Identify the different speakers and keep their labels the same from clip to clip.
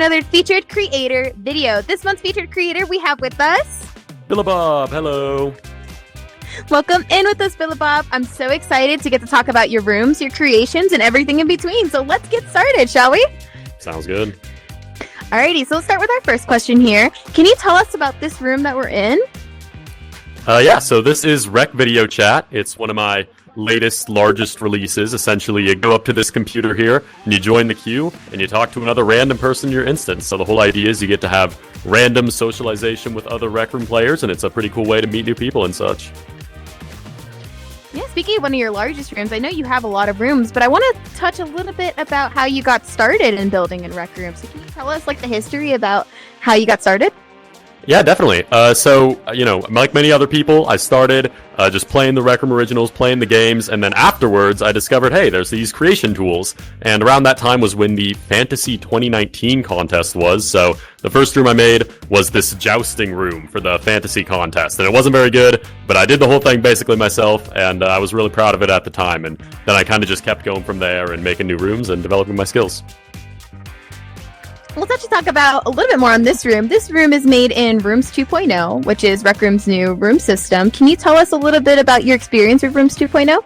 Speaker 1: another featured creator video. This month's featured creator we have with us
Speaker 2: BillehBawb, hello.
Speaker 1: Welcome in with us, BillehBawb. I'm so excited to get to talk about your rooms, your creations, and everything in between. So let's get started, shall we?
Speaker 2: Sounds good.
Speaker 1: Alrighty, so let's start with our first question here. Can you tell us about this room that we're in?
Speaker 2: Yeah, so this is Rec Video Chat. It's one of my latest, largest releases. Essentially, you go up to this computer here, and you join the queue, and you talk to another random person in your instance. So the whole idea is you get to have random socialization with other Rec Room players, and it's a pretty cool way to meet new people and such.
Speaker 1: Yeah, speaking of one of your largest rooms, I know you have a lot of rooms, but I want to touch a little bit about how you got started in building in Rec Rooms. So can you tell us the history about how you got started?
Speaker 2: Yeah, definitely. So, like many other people, I started just playing the Rec Room originals, playing the games, and then afterwards I discovered, hey, there's these creation tools. And around that time was when the Fantasy 2019 contest was. So the first room I made was this jousting room for the fantasy contest. And it wasn't very good, but I did the whole thing basically myself, and I was really proud of it at the time. And then I kind of just kept going from there and making new rooms and developing my skills.
Speaker 1: Let's actually talk about a little bit more on this room. This room is made in Rooms 2.0, which is Rec Room's new room system. Can you tell us a little bit about your experience with Rooms 2.0?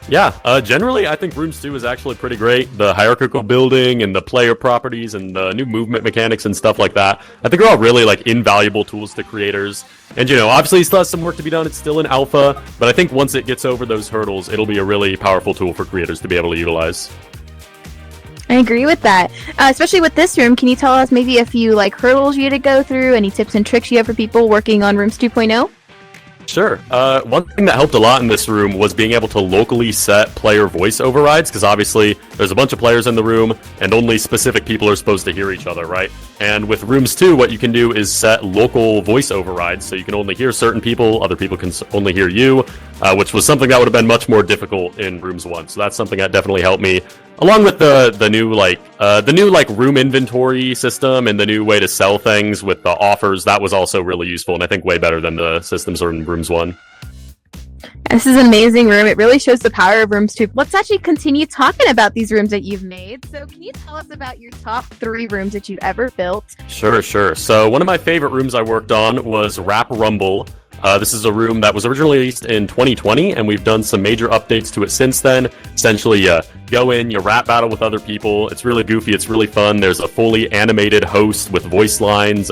Speaker 2: Yeah, generally I think Rooms 2 is actually pretty great. The hierarchical building and the player properties and the new movement mechanics and stuff like that, I think are all really invaluable tools to creators. And obviously it still has some work to be done. It's still in alpha, but I think once it gets over those hurdles, it'll be a really powerful tool for creators to be able to utilize.
Speaker 1: I agree with that. Especially with this room, can you tell us maybe a few hurdles you had to go through, any tips and tricks you have for people working on Rooms 2.0?
Speaker 2: Sure. One thing that helped a lot in this room was being able to locally set player voice overrides, because obviously there's a bunch of players in the room, and only specific people are supposed to hear each other, right? And with Rooms 2, what you can do is set local voice overrides, so you can only hear certain people, other people can only hear you, which was something that would have been much more difficult in Rooms 1. So that's something that definitely helped me. Along with the new room inventory system and the new way to sell things with the offers, that was also really useful, and I think way better than the systems in Rooms 1.
Speaker 1: This is an amazing room. It really shows the power of Rooms 2. Let's actually continue talking about these rooms that you've made. So can you tell us about your top 3 rooms that you've ever built?
Speaker 2: Sure. So one of my favorite rooms I worked on was Rap Rumble. This is a room that was originally released in 2020, and we've done some major updates to it since then. Essentially, you go in, you rap battle with other people. It's really goofy. It's really fun. There's a fully animated host with voice lines.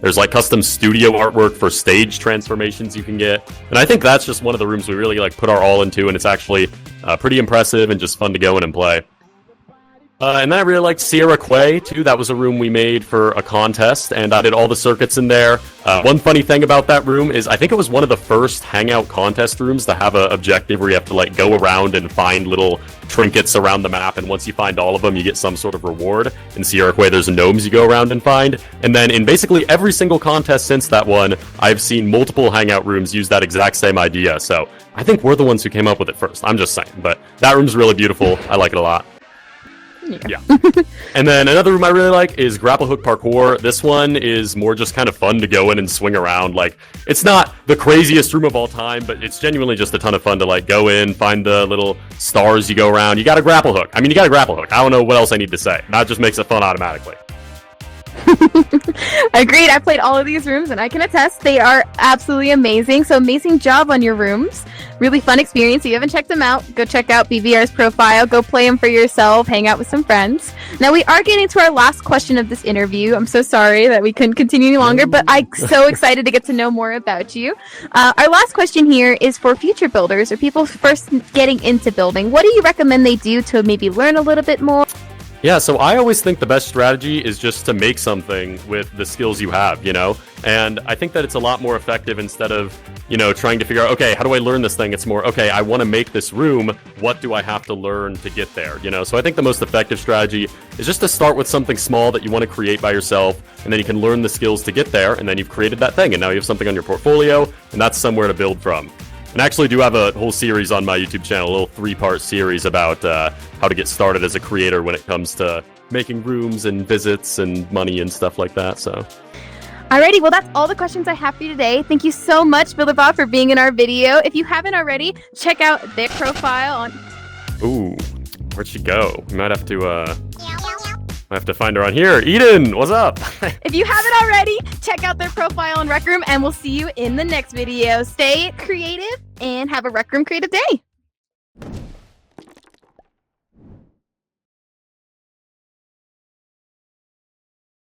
Speaker 2: There's custom studio artwork for stage transformations you can get. And I think that's just one of the rooms we really put our all into, and it's actually pretty impressive and just fun to go in and play. And then I really liked Sierra Quay, too. That was a room we made for a contest, and I did all the circuits in there. One funny thing about that room is I think it was one of the first Hangout contest rooms to have an objective where you have to, go around and find little trinkets around the map, and once you find all of them, you get some sort of reward. In Sierra Quay, there's gnomes you go around and find. And then in basically every single contest since that one, I've seen multiple Hangout rooms use that exact same idea. So I think we're the ones who came up with it first. I'm just saying. But that room's really beautiful. I like it a lot. Yeah. And then another room I really like is Grapple Hook Parkour. This one is more just kind of fun to go in and swing around. It's not the craziest room of all time, but it's genuinely just a ton of fun to go in, find the little stars you go around. You got a grapple hook. I got a grapple hook. I don't know what else I need to say. That just makes it fun automatically.
Speaker 1: Agreed. I played all of these rooms and I can attest they are absolutely amazing. So amazing job on your rooms. Really fun experience. If you haven't checked them out, go check out BVR's profile. Go play them for yourself. Hang out with some friends. Now we are getting to our last question of this interview. I'm so sorry that we couldn't continue any longer, but I'm so excited to get to know more about you. Our last question here is for future builders or people first getting into building. What do you recommend they do to maybe learn a little bit more?
Speaker 2: Yeah, so I always think the best strategy is just to make something with the skills you have, And I think that it's a lot more effective instead of, trying to figure out, okay, how do I learn this thing? It's more, okay, I want to make this room. What do I have to learn to get there? So I think the most effective strategy is just to start with something small that you want to create by yourself, and then you can learn the skills to get there, and then you've created that thing, and now you have something on your portfolio, and that's somewhere to build from. And I actually do have a whole series on my YouTube channel, a little 3-part series about how to get started as a creator when it comes to making rooms and visits and money and stuff like that. So,
Speaker 1: alrighty, well that's all the questions I have for you today. Thank you so much, BillehBawb, for being in our video. If you haven't already, check out their profile on...
Speaker 2: Ooh, where'd she go? We might have to... I have to find her on here. Eden, what's up?
Speaker 1: If you haven't already, check out their profile on Rec Room, and we'll see you in the next video. Stay creative and have a Rec Room creative day.